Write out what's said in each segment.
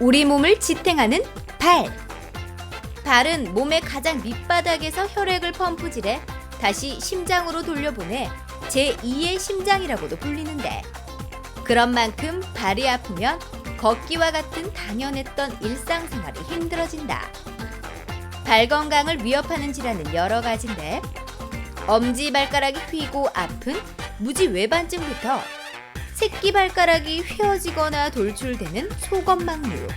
우리 몸을 지탱하는 발. 발은 몸의 가장 밑바닥에서 혈액을 펌프질해 다시 심장으로 돌려보내 제2의 심장이라고도 불리는데, 그런 만큼 발이 아프면 걷기와 같은 당연했던 일상생활이 힘들어진다. 발 건강을 위협하는 질환은 여러 가지인데, 엄지발가락이 휘고 아픈 무지외반증부터 새끼발가락이 휘어지거나 돌출되는 소검막류,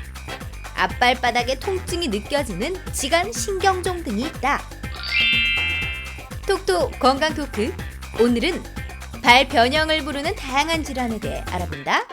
앞발바닥에 통증이 느껴지는 지간신경종 등이 있다. 톡톡 건강토크, 오늘은 발 변형을 부르는 다양한 질환에 대해 알아본다.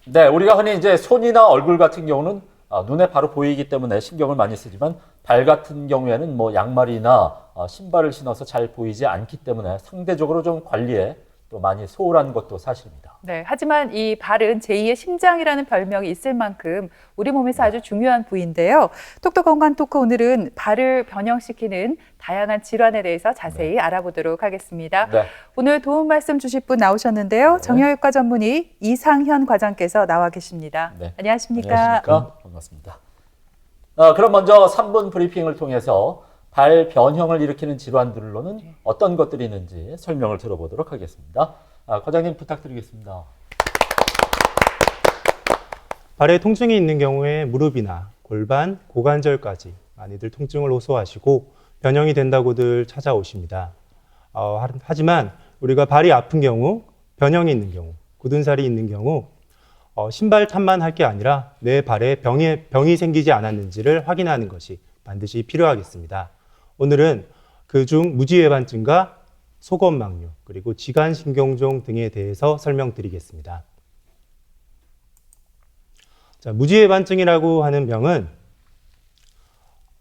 네, 우리가 흔히 이제 손이나 얼굴 같은 경우는 눈에 바로 보이기 때문에 신경을 많이 쓰지만, 발 같은 경우에는 뭐 양말이나 신발을 신어서 잘 보이지 않기 때문에 상대적으로 좀 관리에 또 많이 소홀한 것도 사실입니다. 네, 하지만 이 발은 제2의 심장이라는 별명이 있을 만큼 우리 몸에서 아주 중요한 부위인데요. 톡톡 건강 토크, 오늘은 발을 변형시키는 다양한 질환에 대해서 자세히 알아보도록 하겠습니다. 네. 오늘 도움 말씀 주실 분 나오셨는데요. 네. 정형외과 전문의 이상현 과장께서 나와 계십니다. 네. 안녕하십니까? 안녕하십니까? 반갑습니다. 그럼 먼저 3분 브리핑을 통해서 발 변형을 일으키는 질환들로는 어떤 것들이 있는지 설명을 들어보도록 하겠습니다. 과장님 부탁드리겠습니다. 발에 통증이 있는 경우에 무릎이나 골반, 고관절까지 많이들 통증을 호소하시고 변형이 된다고들 찾아오십니다. 하지만 우리가 발이 아픈 경우, 변형이 있는 경우, 굳은 살이 있는 경우 신발 탓만 할 게 아니라 내 발에 병이 생기지 않았는지를 확인하는 것이 반드시 필요하겠습니다. 오늘은 그중 무지외반증과 소검막류, 그리고 지간신경종 등에 대해서 설명드리겠습니다. 자, 무지외반증이라고 하는 병은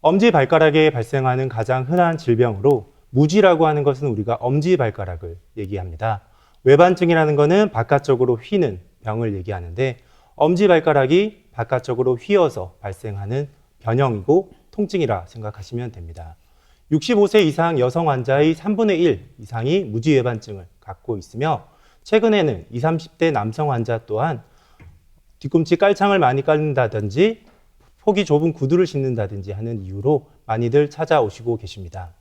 엄지발가락에 발생하는 가장 흔한 질병으로, 무지라고 하는 것은 우리가 엄지발가락을 얘기합니다. 외반증이라는 것은 바깥쪽으로 휘는 병을 얘기하는데, 엄지발가락이 바깥쪽으로 휘어서 발생하는 변형이고 통증이라 생각하시면 됩니다. 65세 이상 여성 환자의 3분의 1 이상이 무지외반증을 갖고 있으며, 최근에는 20, 30대 남성 환자 또한 뒤꿈치 깔창을 많이 깎는다든지 폭이 좁은 구두를 신는다든지 하는 이유로 많이들 찾아오시고 계십니다.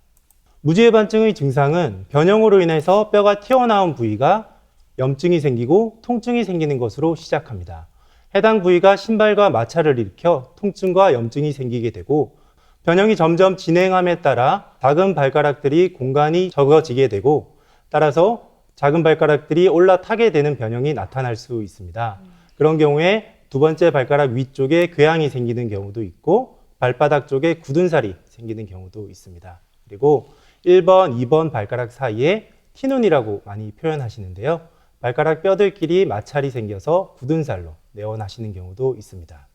무지외반증의 증상은 변형으로 인해서 뼈가 튀어나온 부위가 염증이 생기고 통증이 생기는 것으로 시작합니다. 해당 부위가 신발과 마찰을 일으켜 통증과 염증이 생기게 되고, 변형이 점점 진행함에 따라 작은 발가락들이 공간이 적어지게 되고, 따라서 작은 발가락들이 올라타게 되는 변형이 나타날 수 있습니다. 그런 경우에 두 번째 발가락 위쪽에 궤양이 생기는 경우도 있고, 발바닥 쪽에 굳은 살이 생기는 경우도 있습니다. 그리고 1번, 2번 발가락 사이에 티눈이라고 많이 표현하시는데요. 발가락 뼈들끼리 마찰이 생겨서 굳은 살로 내원하시는 경우도 있습니다.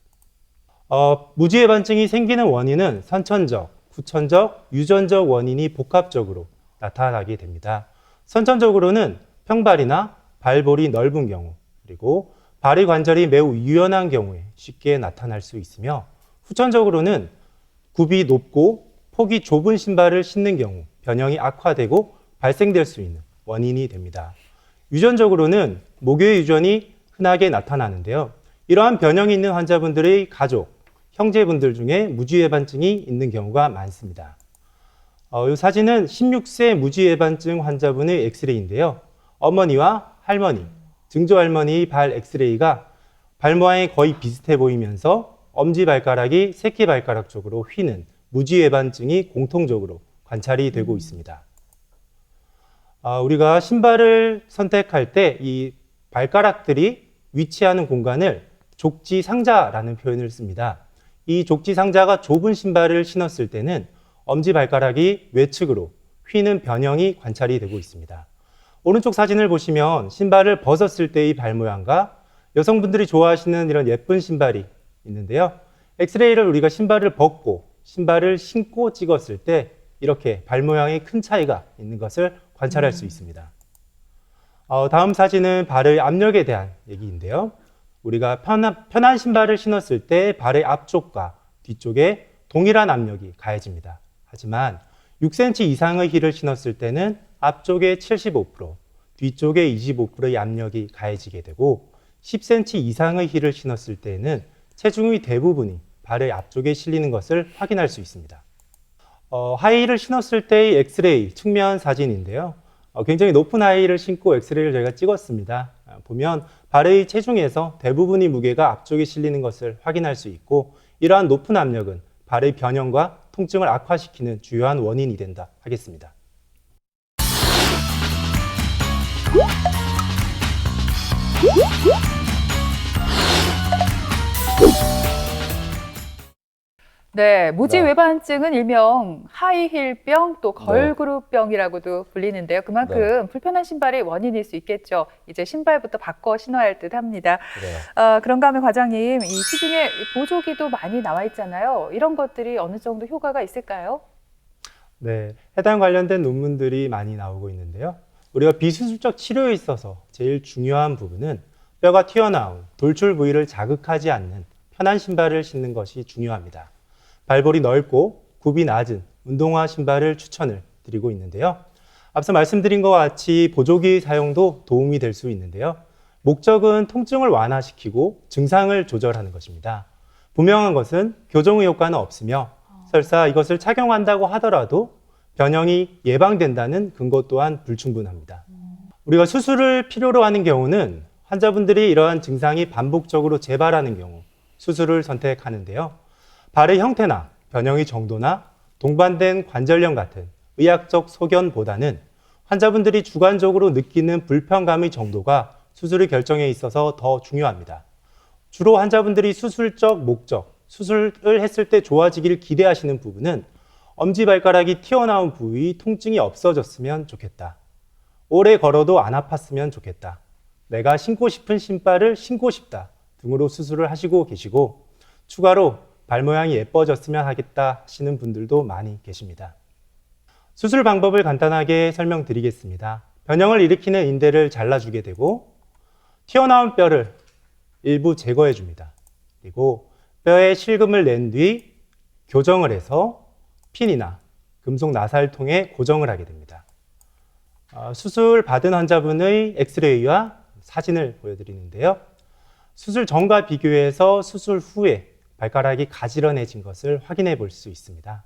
무지외반증이 생기는 원인은 선천적, 후천적, 유전적 원인이 복합적으로 나타나게 됩니다. 선천적으로는 평발이나 발볼이 넓은 경우, 그리고 발의 관절이 매우 유연한 경우에 쉽게 나타날 수 있으며, 후천적으로는 굽이 높고 폭이 좁은 신발을 신는 경우 변형이 악화되고 발생될 수 있는 원인이 됩니다. 유전적으로는 목요의 유전이 흔하게 나타나는데요. 이러한 변형이 있는 환자분들의 가족, 형제분들 중에 무지외반증이 있는 경우가 많습니다. 이 사진은 16세 무지외반증 환자분의 엑스레이인데요. 어머니와 할머니, 증조할머니의 발 엑스레이가 발 모양이 거의 비슷해 보이면서 엄지발가락이 새끼발가락 쪽으로 휘는 무지외반증이 공통적으로 관찰이 되고 있습니다. 우리가 신발을 선택할 때 이 발가락들이 위치하는 공간을 족지상자라는 표현을 씁니다. 이 족지상자가 좁은 신발을 신었을 때는 엄지발가락이 외측으로 휘는 변형이 관찰이 되고 있습니다. 오른쪽 사진을 보시면 신발을 벗었을 때의 발 모양과 여성분들이 좋아하시는 이런 예쁜 신발이 있는데요. 엑스레이를 우리가 신발을 벗고 신발을 신고 찍었을 때 이렇게 발 모양의 큰 차이가 있는 것을 관찰할 수 있습니다. 다음 사진은 발의 압력에 대한 얘기인데요. 우리가 편한 신발을 신었을 때 발의 앞쪽과 뒤쪽에 동일한 압력이 가해집니다. 하지만 6cm 이상의 힐을 신었을 때는 앞쪽에 75%, 뒤쪽에 25%의 압력이 가해지게 되고, 10cm 이상의 힐을 신었을 때에는 체중의 대부분이 발의 앞쪽에 실리는 것을 확인할 수 있습니다. 하이힐을 신었을 때의 엑스레이 측면 사진인데요. 굉장히 높은 하이힐을 신고 엑스레이를 저희가 찍었습니다. 보면 발의 체중에서 대부분의 무게가 앞쪽에 실리는 것을 확인할 수 있고, 이러한 높은 압력은 발의 변형과 통증을 악화시키는 주요한 원인이 된다 하겠습니다. 네, 무지 네. 외반증은 일명 하이힐병 또 걸그룹병이라고도 불리는데요. 그만큼 불편한 신발이 원인일 수 있겠죠. 이제 신발부터 바꿔 신어야 할 듯 합니다. 그래요. 그런가 하면 과장님, 이 시중에 보조기도 많이 나와 있잖아요. 이런 것들이 어느 정도 효과가 있을까요? 네, 해당 관련된 논문들이 많이 나오고 있는데요. 우리가 비수술적 치료에 있어서 제일 중요한 부분은 뼈가 튀어나온 돌출 부위를 자극하지 않는 편한 신발을 신는 것이 중요합니다. 발볼이 넓고 굽이 낮은 운동화 신발을 추천을 드리고 있는데요. 앞서 말씀드린 것과 같이 보조기 사용도 도움이 될 수 있는데요. 목적은 통증을 완화시키고 증상을 조절하는 것입니다. 분명한 것은 교정의 효과는 없으며 설사 이것을 착용한다고 하더라도 변형이 예방된다는 근거 또한 불충분합니다. 우리가 수술을 필요로 하는 경우는 환자분들이 이러한 증상이 반복적으로 재발하는 경우 수술을 선택하는데요. 발의 형태나 변형의 정도나 동반된 관절염 같은 의학적 소견보다는 환자분들이 주관적으로 느끼는 불편감의 정도가 수술의 결정에 있어서 더 중요합니다. 주로 환자분들이 수술적 목적, 수술을 했을 때 좋아지기를 기대하시는 부분은 엄지발가락이 튀어나온 부위 통증이 없어졌으면 좋겠다. 오래 걸어도 안 아팠으면 좋겠다. 내가 신고 싶은 신발을 신고 싶다 등으로 수술을 하시고 계시고, 추가로 발 모양이 예뻐졌으면 하겠다 하시는 분들도 많이 계십니다. 수술 방법을 간단하게 설명드리겠습니다. 변형을 일으키는 인대를 잘라주게 되고 튀어나온 뼈를 일부 제거해 줍니다. 그리고 뼈에 실금을 낸 뒤 교정을 해서 핀이나 금속 나사를 통해 고정을 하게 됩니다. 수술 받은 환자분의 엑스레이와 사진을 보여드리는데요. 수술 전과 비교해서 수술 후에 발가락이 가지런해진 것을 확인해 볼 수 있습니다.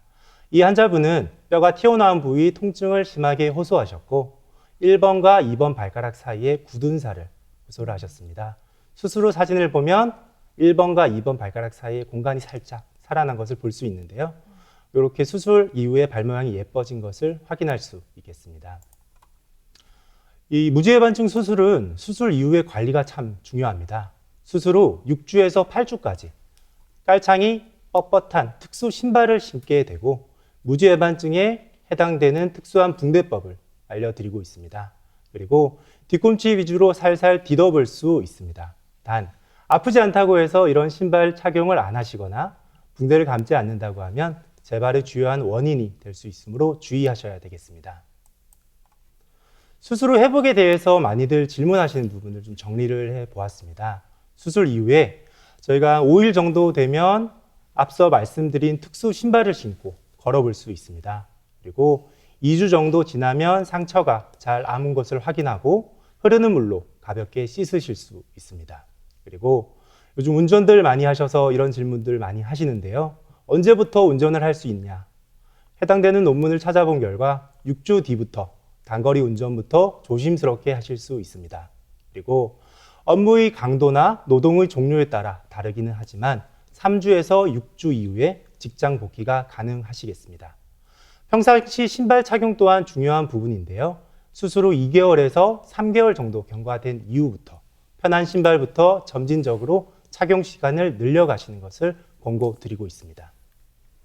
이 환자분은 뼈가 튀어나온 부위 통증을 심하게 호소하셨고 1번과 2번 발가락 사이에 굳은 살을 호소를 하셨습니다. 수술 후 사진을 보면 1번과 2번 발가락 사이에 공간이 살짝 살아난 것을 볼 수 있는데요. 이렇게 수술 이후에 발 모양이 예뻐진 것을 확인할 수 있겠습니다. 이 무지외반증 수술은 수술 이후의 관리가 참 중요합니다. 수술 후 6주에서 8주까지 깔창이 뻣뻣한 특수 신발을 신게 되고 무지외반증에 해당되는 특수한 붕대법을 알려드리고 있습니다. 그리고 뒤꿈치 위주로 살살 디뎌볼 수 있습니다. 단, 아프지 않다고 해서 이런 신발 착용을 안 하시거나 붕대를 감지 않는다고 하면 재발의 주요한 원인이 될 수 있으므로 주의하셔야 되겠습니다. 수술 후 회복에 대해서 많이들 질문하시는 부분을 좀 정리를 해보았습니다. 수술 이후에 저희가 5일 정도 되면 앞서 말씀드린 특수 신발을 신고 걸어볼 수 있습니다. 그리고 2주 정도 지나면 상처가 잘 아문 것을 확인하고 흐르는 물로 가볍게 씻으실 수 있습니다. 그리고 요즘 운전들 많이 하셔서 이런 질문들 많이 하시는데요. 언제부터 운전을 할 수 있냐? 해당되는 논문을 찾아본 결과 6주 뒤부터 단거리 운전부터 조심스럽게 하실 수 있습니다. 그리고 업무의 강도나 노동의 종류에 따라 다르기는 하지만 3주에서 6주 이후에 직장 복귀가 가능하시겠습니다. 평상시 신발 착용 또한 중요한 부분인데요. 수술 후 2개월에서 3개월 정도 경과된 이후부터 편한 신발부터 점진적으로 착용 시간을 늘려가시는 것을 권고드리고 있습니다.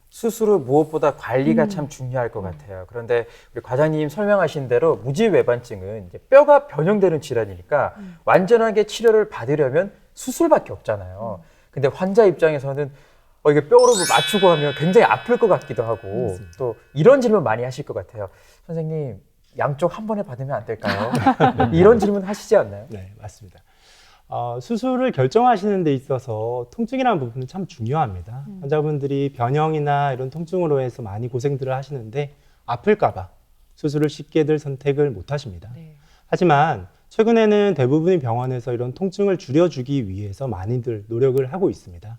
수술 후 무엇보다 관리가 참 중요할 것 같아요. 그런데 우리 과장님 설명하신 대로 무지외반증은 이제 뼈가 변형되는 질환이니까 완전하게 치료를 받으려면 수술밖에 없잖아요. 근데 환자 입장에서는 이게 뼈로 맞추고 하면 굉장히 아플 것 같기도 하고 맞습니다. 또 이런 질문 많이 하실 것 같아요. 선생님, 양쪽 한 번에 받으면 안 될까요? 이런 질문 하시지 않나요? 네, 맞습니다. 수술을 결정하시는 데 있어서 통증이라는 부분은 참 중요합니다. 환자분들이 변형이나 이런 통증으로 해서 많이 고생들을 하시는데 아플까 봐 수술을 쉽게들 선택을 못 하십니다. 네. 하지만 최근에는 대부분의 병원에서 이런 통증을 줄여주기 위해서 많이들 노력을 하고 있습니다.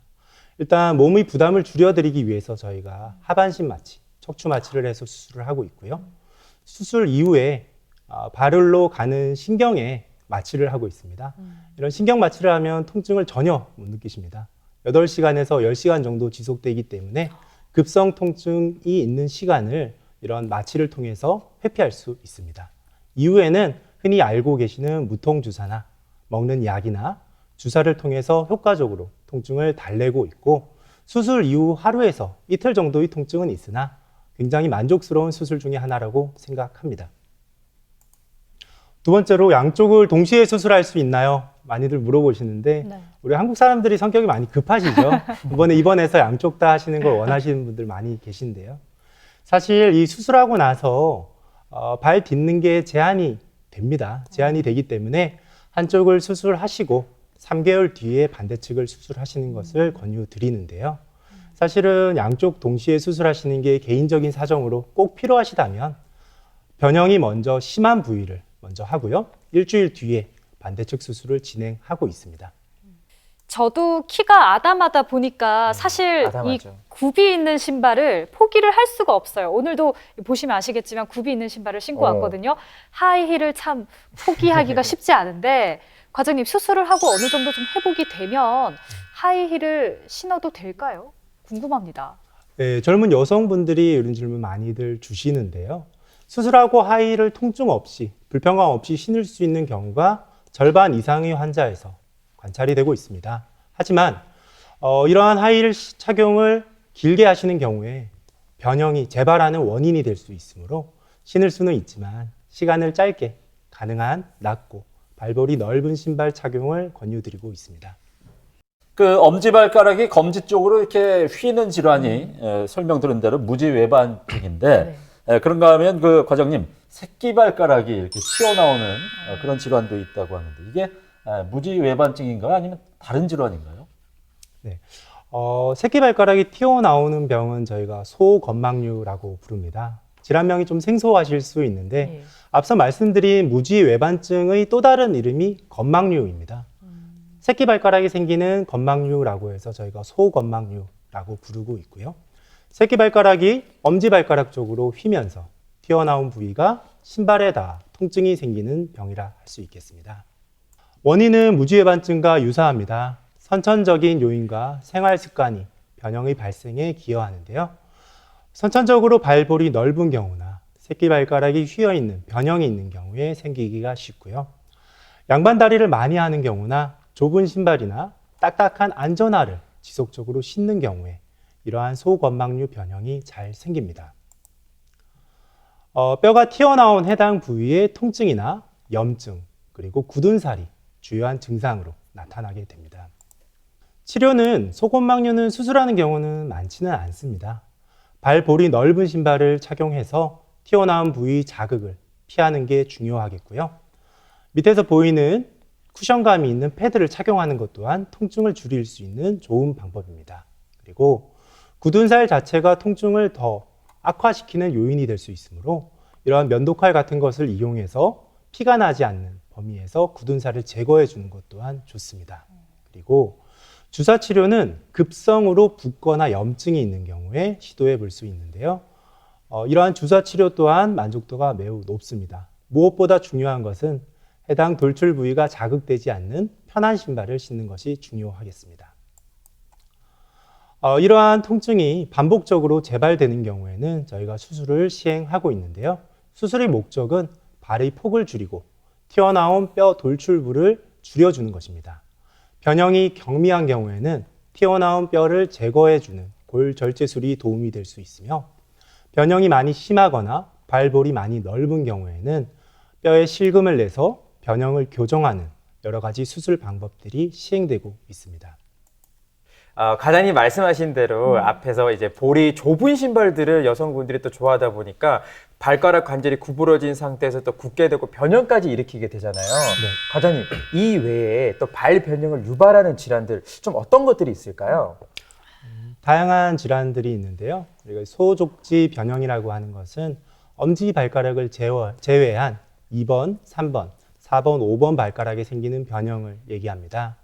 일단 몸의 부담을 줄여드리기 위해서 저희가 하반신 마취, 척추 마취를 해서 수술을 하고 있고요. 수술 이후에 발을로 가는 신경에 마취를 하고 있습니다. 이런 신경 마취를 하면 통증을 전혀 못 느끼십니다. 8시간에서 10시간 정도 지속되기 때문에 급성 통증이 있는 시간을 이런 마취를 통해서 회피할 수 있습니다. 이후에는 흔히 알고 계시는 무통주사나 먹는 약이나 주사를 통해서 효과적으로 통증을 달래고 있고, 수술 이후 하루에서 이틀 정도의 통증은 있으나 굉장히 만족스러운 수술 중에 하나라고 생각합니다. 두 번째로, 양쪽을 동시에 수술할 수 있나요? 많이들 물어보시는데 네. 우리 한국 사람들이 성격이 많이 급하시죠. 이번에 입원해서 양쪽 다 하시는 걸 원하시는 분들 많이 계신데요. 사실 이 수술하고 나서 발 딛는 게 제한이 됩니다. 제한이 되기 때문에 한쪽을 수술하시고 3개월 뒤에 반대측을 수술하시는 것을 권유드리는데요. 사실은 양쪽 동시에 수술하시는 게 개인적인 사정으로 꼭 필요하시다면 변형이 먼저 심한 부위를 먼저 하고요. 일주일 뒤에 반대측 수술을 진행하고 있습니다. 저도 키가 아담하다 보니까 사실 아담하죠. 이 굽이 있는 신발을 포기를 할 수가 없어요. 오늘도 보시면 아시겠지만 굽이 있는 신발을 신고 왔거든요. 하이힐을 참 포기하기가 쉽지 않은데, 과장님 수술을 하고 어느 정도 좀 회복이 되면 하이힐을 신어도 될까요? 궁금합니다. 네, 젊은 여성분들이 이런 질문 많이들 주시는데요. 수술하고 하이힐을 통증 없이, 불편감 없이 신을 수 있는 경우가 절반 이상의 환자에서 관찰이 되고 있습니다. 하지만 이러한 하이힐 착용을 길게 하시는 경우에 변형이 재발하는 원인이 될 수 있으므로 신을 수는 있지만 시간을 짧게 가능한 낮고 발볼이 넓은 신발 착용을 권유드리고 있습니다. 그 엄지발가락이 검지 쪽으로 이렇게 휘는 질환이 설명드린 대로 무지외반증인데, 그런가 하면 그 과장님, 새끼발가락이 이렇게 튀어나오는 그런 질환도 있다고 하는데, 이게 무지외반증인가요? 아니면 다른 질환인가요? 네, 새끼발가락이 튀어나오는 병은 저희가 소건망류라고 부릅니다. 질환명이 좀 생소하실 수 있는데, 네. 앞서 말씀드린 무지외반증의 또 다른 이름이 건망류입니다. 새끼발가락이 생기는 건망류라고 해서 저희가 소건망류라고 부르고 있고요. 새끼발가락이 엄지발가락 쪽으로 휘면서 튀어나온 부위가 신발에 닿아 통증이 생기는 병이라 할 수 있겠습니다. 원인은 무지외반증과 유사합니다. 선천적인 요인과 생활 습관이 변형의 발생에 기여하는데요. 선천적으로 발볼이 넓은 경우나 새끼발가락이 휘어있는 변형이 있는 경우에 생기기가 쉽고요. 양반다리를 많이 하는 경우나 좁은 신발이나 딱딱한 안전화를 지속적으로 신는 경우에 이러한 소건망류 변형이 잘 생깁니다. 뼈가 튀어나온 해당 부위의 통증이나 염증, 그리고 굳은 살이 주요한 증상으로 나타나게 됩니다. 치료는 소건망류는 수술하는 경우는 많지는 않습니다. 발볼이 넓은 신발을 착용해서 튀어나온 부위 자극을 피하는 게 중요하겠고요. 밑에서 보이는 쿠션감이 있는 패드를 착용하는 것 또한 통증을 줄일 수 있는 좋은 방법입니다. 그리고 굳은 살 자체가 통증을 더 악화시키는 요인이 될 수 있으므로 이러한 면도칼 같은 것을 이용해서 피가 나지 않는 범위에서 굳은 살을 제거해 주는 것 또한 좋습니다. 그리고 주사 치료는 급성으로 붓거나 염증이 있는 경우에 시도해 볼 수 있는데요. 이러한 주사 치료 또한 만족도가 매우 높습니다. 무엇보다 중요한 것은 해당 돌출 부위가 자극되지 않는 편한 신발을 신는 것이 중요하겠습니다. 이러한 통증이 반복적으로 재발되는 경우에는 저희가 수술을 시행하고 있는데요. 수술의 목적은 발의 폭을 줄이고 튀어나온 뼈 돌출부를 줄여주는 것입니다. 변형이 경미한 경우에는 튀어나온 뼈를 제거해주는 골절제술이 도움이 될 수 있으며, 변형이 많이 심하거나 발볼이 많이 넓은 경우에는 뼈에 실금을 내서 변형을 교정하는 여러 가지 수술 방법들이 시행되고 있습니다. 과장님 말씀하신 대로 앞에서 이제 볼이 좁은 신발들을 여성분들이 또 좋아하다 보니까 발가락 관절이 구부러진 상태에서 또 굳게 되고 변형까지 일으키게 되잖아요. 네. 과장님, 이 외에 또 발 변형을 유발하는 질환들 좀 어떤 것들이 있을까요? 다양한 질환들이 있는데요. 우리가 소족지 변형이라고 하는 것은 엄지 발가락을 제외한 2번, 3번, 4번, 5번 발가락에 생기는 변형을 얘기합니다.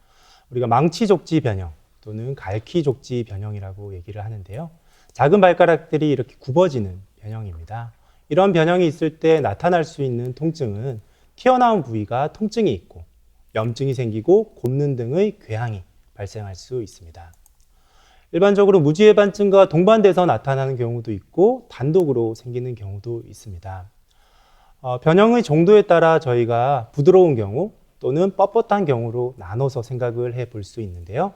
우리가 망치족지 변형 또는 갈키족지 변형이라고 얘기를 하는데요. 작은 발가락들이 이렇게 굽어지는 변형입니다. 이런 변형이 있을 때 나타날 수 있는 통증은 튀어나온 부위가 통증이 있고 염증이 생기고 곱는 등의 궤양이 발생할 수 있습니다. 일반적으로 무지외반증과 동반돼서 나타나는 경우도 있고 단독으로 생기는 경우도 있습니다. 변형의 정도에 따라 저희가 부드러운 경우 또는 뻣뻣한 경우로 나눠서 생각을 해볼 수 있는데요.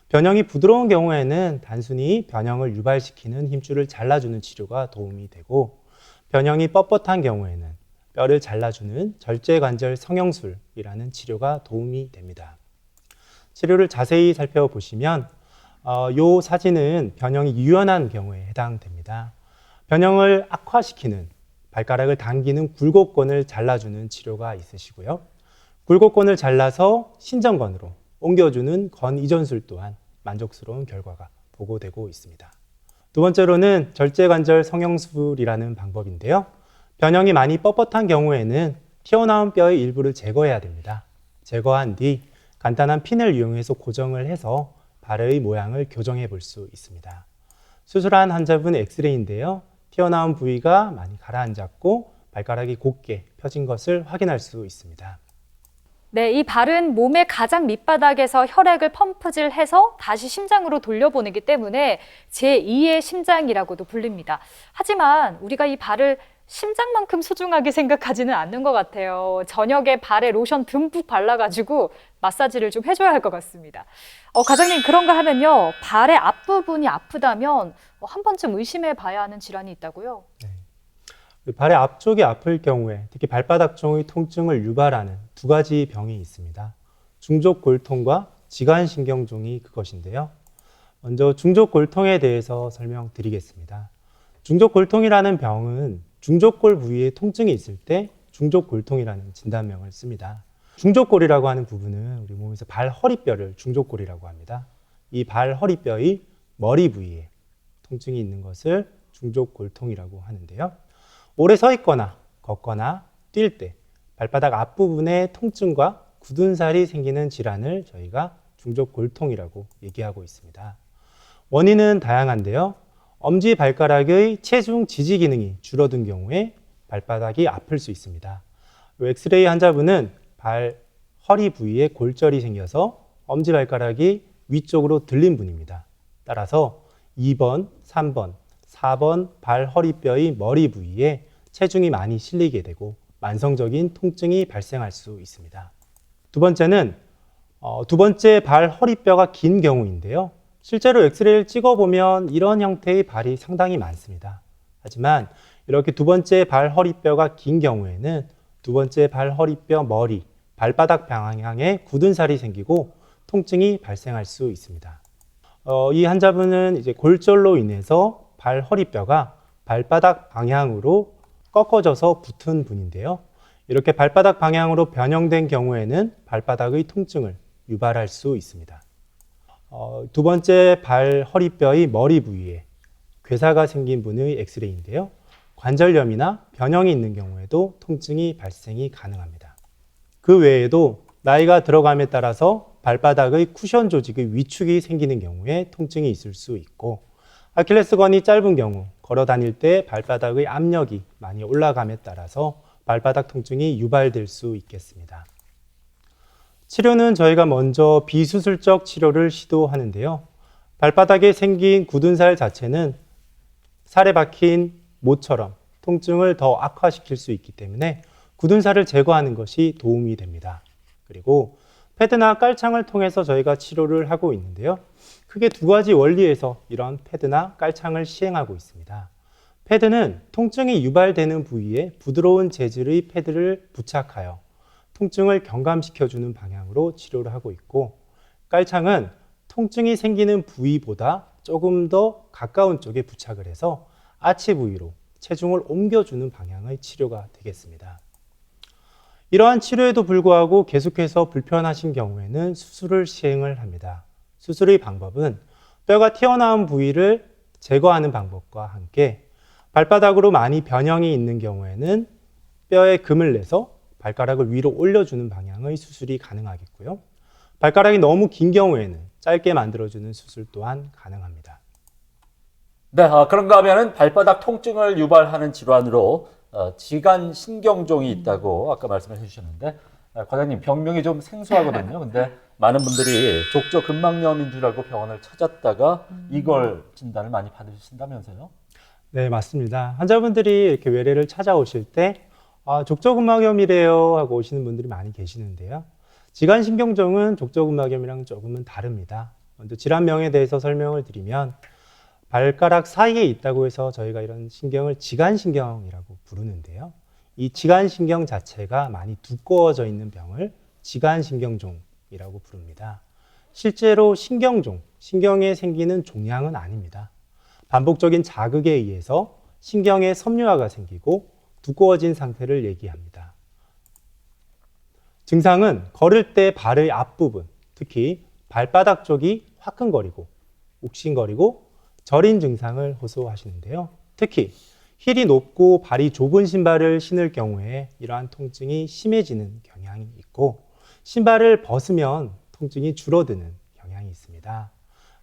변형이 부드러운 경우에는 단순히 변형을 유발시키는 힘줄을 잘라주는 치료가 도움이 되고, 변형이 뻣뻣한 경우에는 뼈를 잘라주는 절제관절 성형술이라는 치료가 도움이 됩니다. 치료를 자세히 살펴보시면 이 사진은 변형이 유연한 경우에 해당됩니다. 변형을 악화시키는 발가락을 당기는 굴곡권을 잘라주는 치료가 있으시고요. 굴곡권을 잘라서 신전건으로 옮겨주는 건 이전술 또한 만족스러운 결과가 보고되고 있습니다. 두 번째로는 절제관절 성형술이라는 방법인데요. 변형이 많이 뻣뻣한 경우에는 튀어나온 뼈의 일부를 제거해야 됩니다. 제거한 뒤 간단한 핀을 이용해서 고정을 해서 발의 모양을 교정해 볼 수 있습니다. 수술한 환자분 엑스레이인데요. 튀어나온 부위가 많이 가라앉았고 발가락이 곧게 펴진 것을 확인할 수 있습니다. 네, 이 발은 몸의 가장 밑바닥에서 혈액을 펌프질해서 다시 심장으로 돌려보내기 때문에 제2의 심장이라고도 불립니다. 하지만 우리가 이 발을 심장만큼 소중하게 생각하지는 않는 것 같아요. 저녁에 발에 로션 듬뿍 발라가지고 마사지를 좀 해줘야 할 것 같습니다. 과장님, 그런가 하면요, 발의 앞부분이 아프다면 한 번쯤 의심해 봐야 하는 질환이 있다고요? 네. 발의 앞쪽이 아플 경우에 특히 발바닥 쪽의 통증을 유발하는 두 가지 병이 있습니다. 중족골통과 지관신경종이 그것인데요. 먼저 중족골통에 대해서 설명드리겠습니다. 중족골통이라는 병은 중족골 부위에 통증이 있을 때 중족골통이라는 진단명을 씁니다. 중족골이라고 하는 부분은 우리 몸에서 발 허리뼈를 중족골이라고 합니다. 이 발 허리뼈의 머리 부위에 통증이 있는 것을 중족골통이라고 하는데요. 오래 서 있거나 걷거나 뛸 때 발바닥 앞부분에 통증과 굳은 살이 생기는 질환을 저희가 중족골통이라고 얘기하고 있습니다. 원인은 다양한데요. 엄지발가락의 체중 지지 기능이 줄어든 경우에 발바닥이 아플 수 있습니다. 엑스레이 환자분은 발 허리 부위에 골절이 생겨서 엄지발가락이 위쪽으로 들린 분입니다. 따라서 2번, 3번, 4번 발 허리뼈의 머리 부위에 체중이 많이 실리게 되고 만성적인 통증이 발생할 수 있습니다. 두 번째는 두 번째 발 허리뼈가 긴 경우인데요. 실제로 엑스레이를 찍어보면 이런 형태의 발이 상당히 많습니다. 하지만 이렇게 두 번째 발 허리뼈가 긴 경우에는 두 번째 발 허리뼈 머리, 발바닥 방향에 굳은 살이 생기고 통증이 발생할 수 있습니다. 이 환자분은 이제 골절로 인해서 발 허리뼈가 발바닥 방향으로 꺾어져서 붙은 분인데요. 이렇게 발바닥 방향으로 변형된 경우에는 발바닥의 통증을 유발할 수 있습니다. 두 번째 발 허리뼈의 머리 부위에 괴사가 생긴 분의 엑스레이인데요. 관절염이나 변형이 있는 경우에도 통증이 발생이 가능합니다. 그 외에도 나이가 들어감에 따라서 발바닥의 쿠션 조직의 위축이 생기는 경우에 통증이 있을 수 있고, 아킬레스건이 짧은 경우 걸어 다닐 때 발바닥의 압력이 많이 올라감에 따라서 발바닥 통증이 유발될 수 있겠습니다. 치료는 저희가 먼저 비수술적 치료를 시도하는데요. 발바닥에 생긴 굳은 살 자체는 살에 박힌 못처럼 통증을 더 악화시킬 수 있기 때문에 굳은 살을 제거하는 것이 도움이 됩니다. 그리고 패드나 깔창을 통해서 저희가 치료를 하고 있는데요. 크게 두 가지 원리에서 이런 패드나 깔창을 시행하고 있습니다. 패드는 통증이 유발되는 부위에 부드러운 재질의 패드를 부착하여 통증을 경감시켜주는 방향으로 치료를 하고 있고, 깔창은 통증이 생기는 부위보다 조금 더 가까운 쪽에 부착을 해서 아치 부위로 체중을 옮겨주는 방향의 치료가 되겠습니다. 이러한 치료에도 불구하고 계속해서 불편하신 경우에는 수술을 시행을 합니다. 수술의 방법은 뼈가 튀어나온 부위를 제거하는 방법과 함께 발바닥으로 많이 변형이 있는 경우에는 뼈에 금을 내서 발가락을 위로 올려주는 방향의 수술이 가능하겠고요. 발가락이 너무 긴 경우에는 짧게 만들어주는 수술 또한 가능합니다. 네, 그런가 하면은 발바닥 통증을 유발하는 질환으로 지간신경종이 있다고 아까 말씀을 해주셨는데, 과장님 병명이 좀 생소하거든요. 근데 많은 분들이 족저근막염인 줄 알고 병원을 찾았다가 이걸 진단을 많이 받으신다면서요? 네, 맞습니다. 환자분들이 이렇게 외래를 찾아오실 때 족저근막염이래요 하고 오시는 분들이 많이 계시는데요. 지간신경종은 족저근막염이랑 조금은 다릅니다. 먼저 질환명에 대해서 설명을 드리면 발가락 사이에 있다고 해서 저희가 이런 신경을 지간신경이라고 부르는데요. 이 지간신경 자체가 많이 두꺼워져 있는 병을 지간신경종이라고 부릅니다. 실제로 신경종, 신경에 생기는 종양은 아닙니다. 반복적인 자극에 의해서 신경에 섬유화가 생기고 두꺼워진 상태를 얘기합니다. 증상은 걸을 때 발의 앞부분, 특히 발바닥 쪽이 화끈거리고 욱신거리고 저린 증상을 호소하시는데요. 특히 힐이 높고 발이 좁은 신발을 신을 경우에 이러한 통증이 심해지는 경향이 있고, 신발을 벗으면 통증이 줄어드는 경향이 있습니다.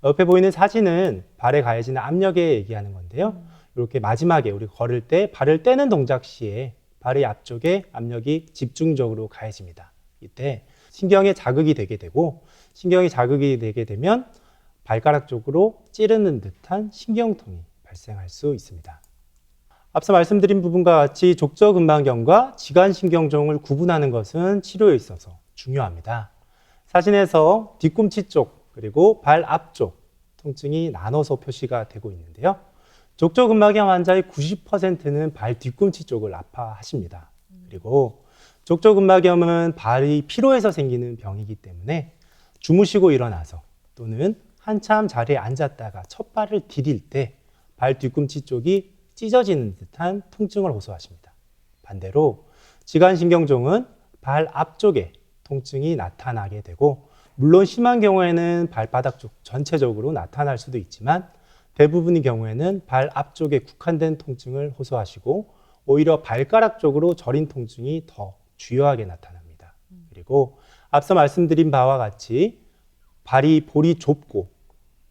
옆에 보이는 사진은 발에 가해지는 압력에 얘기하는 건데요. 이렇게 마지막에 우리 걸을 때 발을 떼는 동작 시에 발의 앞쪽에 압력이 집중적으로 가해집니다. 이때 신경에 자극이 되게 되고, 신경이 자극이 되게 되면 발가락 쪽으로 찌르는 듯한 신경통이 발생할 수 있습니다. 앞서 말씀드린 부분과 같이 족저근막염과 지간신경종을 구분하는 것은 치료에 있어서 중요합니다. 사진에서 뒤꿈치 쪽 그리고 발 앞쪽 통증이 나눠서 표시가 되고 있는데요. 족저근막염 환자의 90%는 발 뒤꿈치 쪽을 아파하십니다. 그리고 족저근막염은 발이 피로해서 생기는 병이기 때문에 주무시고 일어나서 또는 한참 자리에 앉았다가 첫 발을 디딜 때 발 뒤꿈치 쪽이 찢어지는 듯한 통증을 호소하십니다. 반대로 지간신경종은 발 앞쪽에 통증이 나타나게 되고, 물론 심한 경우에는 발바닥 쪽 전체적으로 나타날 수도 있지만 대부분의 경우에는 발 앞쪽에 국한된 통증을 호소하시고 오히려 발가락 쪽으로 저린 통증이 더 주요하게 나타납니다. 그리고 앞서 말씀드린 바와 같이 볼이 좁고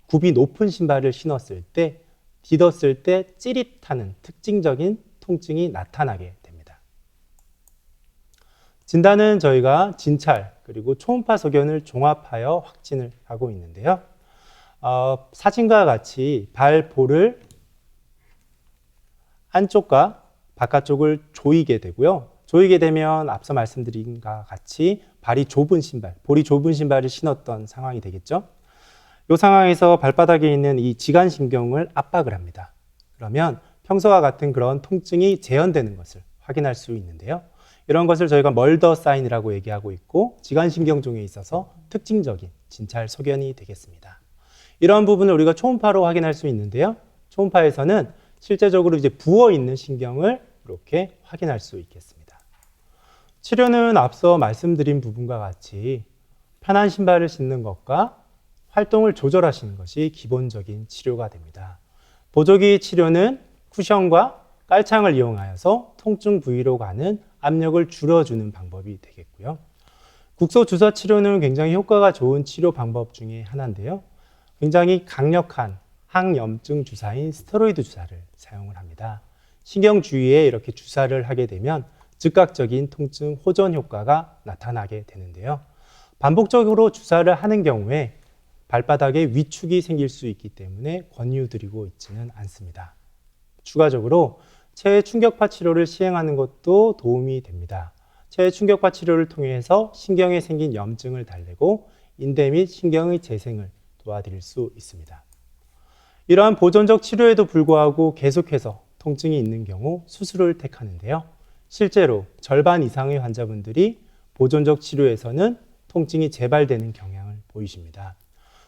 굽이 높은 신발을 신었을 때, 디뎠을 때 찌릿하는 특징적인 통증이 나타나게 됩니다. 진단은 저희가 진찰 그리고 초음파 소견을 종합하여 확진을 하고 있는데요. 사진과 같이 발볼을 안쪽과 바깥쪽을 조이게 되고요. 조이게 되면 앞서 말씀드린 것과 같이 볼이 좁은 신발을 신었던 상황이 되겠죠. 이 상황에서 발바닥에 있는 이 지간신경을 압박을 합니다. 그러면 평소와 같은 그런 통증이 재현되는 것을 확인할 수 있는데요. 이런 것을 저희가 멀더 사인이라고 얘기하고 있고, 지간신경종에 있어서 특징적인 진찰 소견이 되겠습니다. 이런 부분을 우리가 초음파로 확인할 수 있는데요. 초음파에서는 실제적으로 이제 부어 있는 신경을 이렇게 확인할 수 있겠습니다. 치료는 앞서 말씀드린 부분과 같이 편한 신발을 신는 것과 활동을 조절하시는 것이 기본적인 치료가 됩니다. 보조기 치료는 쿠션과 깔창을 이용하여서 통증 부위로 가는 압력을 줄여주는 방법이 되겠고요. 국소 주사 치료는 굉장히 효과가 좋은 치료 방법 중에 하나인데요. 굉장히 강력한 항염증 주사인 스테로이드 주사를 사용을 합니다. 신경 주위에 이렇게 주사를 하게 되면 즉각적인 통증 호전 효과가 나타나게 되는데요. 반복적으로 주사를 하는 경우에 발바닥에 위축이 생길 수 있기 때문에 권유드리고 있지는 않습니다. 추가적으로 체외 충격파 치료를 시행하는 것도 도움이 됩니다. 체외 충격파 치료를 통해서 신경에 생긴 염증을 달래고 인대 및 신경의 재생을 도와드릴 수 있습니다. 이러한 보존적 치료에도 불구하고 계속해서 통증이 있는 경우 수술을 택하는데요. 실제로 절반 이상의 환자분들이 보존적 치료에서는 통증이 재발되는 경향을 보이십니다.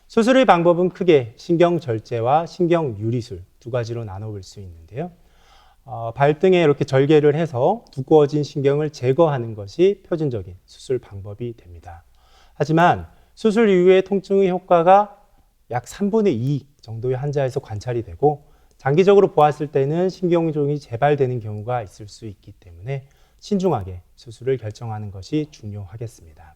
수술의 방법은 크게 신경절제와 신경유리술 두 가지로 나눠볼 수 있는데요. 발등에 이렇게 절개를 해서 두꺼워진 신경을 제거하는 것이 표준적인 수술 방법이 됩니다. 하지만 수술 이후에 통증의 효과가 약 3분의 2 정도의 환자에서 관찰이 되고, 장기적으로 보았을 때는 신경종이 재발되는 경우가 있을 수 있기 때문에 신중하게 수술을 결정하는 것이 중요하겠습니다.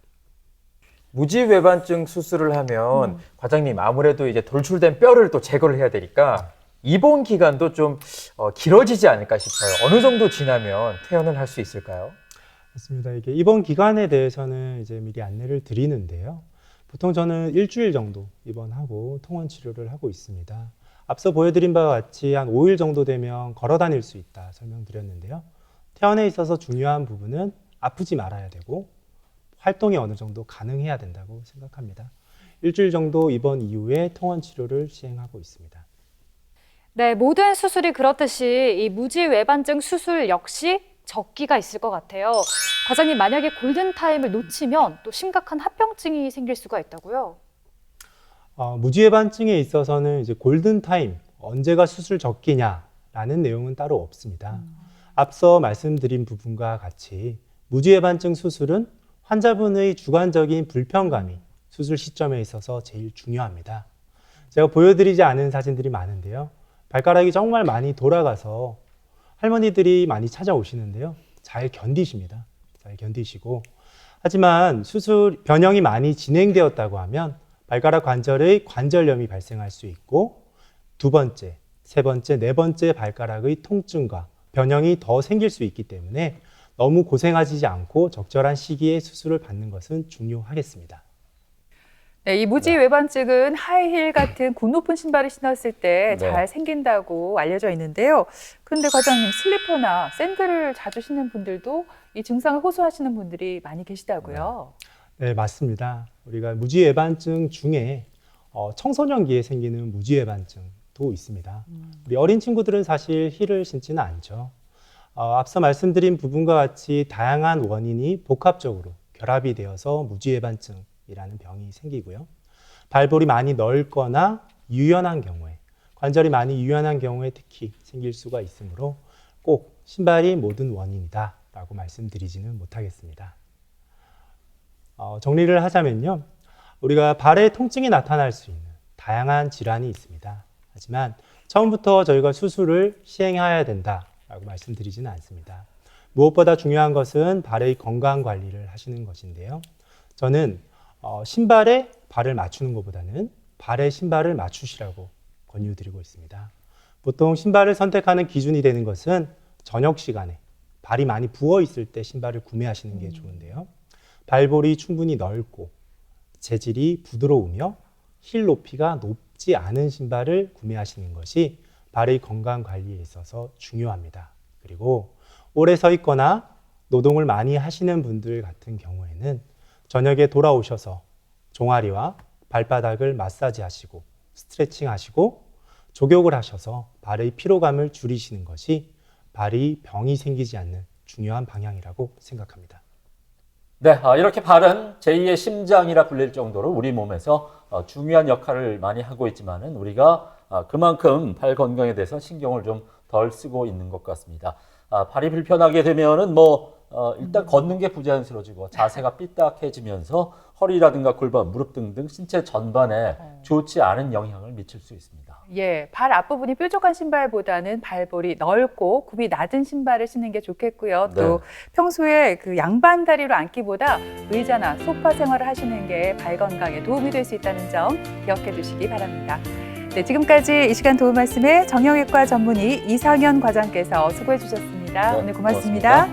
무지외반증 수술을 하면 과장님 아무래도 이제 돌출된 뼈를 또 제거를 해야 되니까 입원 기간도 좀 길어지지 않을까 싶어요. 어느 정도 지나면 퇴원을 할 수 있을까요? 맞습니다. 이게 입원 기간에 대해서는 이제 미리 안내를 드리는데요. 보통 저는 일주일 정도 입원하고 통원 치료를 하고 있습니다. 앞서 보여드린 바와 같이 한 5일 정도 되면 걸어 다닐 수 있다 설명드렸는데요. 퇴원에 있어서 중요한 부분은 아프지 말아야 되고 활동이 어느 정도 가능해야 된다고 생각합니다. 일주일 정도 입원 이후에 통원 치료를 시행하고 있습니다. 네, 모든 수술이 그렇듯이 이 무지외반증 수술 역시 적기가 있을 것 같아요. 과장님, 만약에 골든타임을 놓치면 또 심각한 합병증이 생길 수가 있다고요? 무지외반증에 있어서는 이제 골든타임, 언제가 수술 적기냐라는 내용은 따로 없습니다. 앞서 말씀드린 부분과 같이 무지외반증 수술은 환자분의 주관적인 불편감이 수술 시점에 있어서 제일 중요합니다. 제가 보여드리지 않은 사진들이 많은데요. 발가락이 정말 많이 돌아가서 할머니들이 많이 찾아오시는데요. 잘 견디십니다. 잘 견디시고. 하지만 수술 변형이 많이 진행되었다고 하면 발가락 관절의 관절염이 발생할 수 있고 두 번째, 세 번째, 네 번째 발가락의 통증과 변형이 더 생길 수 있기 때문에 너무 고생하지 않고 적절한 시기에 수술을 받는 것은 중요하겠습니다. 네, 이 무지외반증은 하이힐 같은 굽 높은 신발을 신었을 때 네. 잘 생긴다고 알려져 있는데요. 그런데 과장님, 슬리퍼나 샌들을 자주 신는 분들도 이 증상을 호소하시는 분들이 많이 계시다고요. 네, 맞습니다. 우리가 무지외반증 중에 청소년기에 생기는 무지외반증도 있습니다. 우리 어린 친구들은 사실 힐을 신지는 않죠. 앞서 말씀드린 부분과 같이 다양한 원인이 복합적으로 결합이 되어서 무지외반증이라는 병이 생기고요. 발볼이 많이 넓거나 유연한 경우에, 관절이 많이 유연한 경우에 특히 생길 수가 있으므로 꼭 신발이 모든 원인이다라고 말씀드리지는 못하겠습니다. 정리를 하자면요. 우리가 발에 통증이 나타날 수 있는 다양한 질환이 있습니다. 하지만 처음부터 저희가 수술을 시행해야 된다라고 말씀드리지는 않습니다. 무엇보다 중요한 것은 발의 건강 관리를 하시는 것인데요. 저는 신발에 발을 맞추는 것보다는 발에 신발을 맞추시라고 권유드리고 있습니다. 보통 신발을 선택하는 기준이 되는 것은 저녁 시간에 발이 많이 부어 있을 때 신발을 구매하시는 게 좋은데요. 발볼이 충분히 넓고 재질이 부드러우며 힐 높이가 높지 않은 신발을 구매하시는 것이 발의 건강 관리에 있어서 중요합니다. 그리고 오래 서 있거나 노동을 많이 하시는 분들 같은 경우에는 저녁에 돌아오셔서 종아리와 발바닥을 마사지 하시고 스트레칭 하시고 족욕을 하셔서 발의 피로감을 줄이시는 것이 발이 병이 생기지 않는 중요한 방향이라고 생각합니다. 네, 이렇게 발은 제2의 심장이라 불릴 정도로 우리 몸에서 중요한 역할을 많이 하고 있지만은 우리가 그만큼 발 건강에 대해서 신경을 좀 덜 쓰고 있는 것 같습니다. 발이 불편하게 되면은 일단 걷는 게 부자연스러워지고 자세가 삐딱해지면서 허리라든가 골반, 무릎 등등 신체 전반에 좋지 않은 영향을 미칠 수 있습니다. 예, 발 앞부분이 뾰족한 신발보다는 발볼이 넓고 굽이 낮은 신발을 신는 게 좋겠고요. 또 평소에 그 양반 다리로 앉기보다 의자나 소파 생활을 하시는 게 발 건강에 도움이 될 수 있다는 점 기억해 두시기 바랍니다. 네, 지금까지 이 시간 도움 말씀에 정형외과 전문의 이상현 과장께서 수고해 주셨습니다. 네, 오늘 고맙습니다.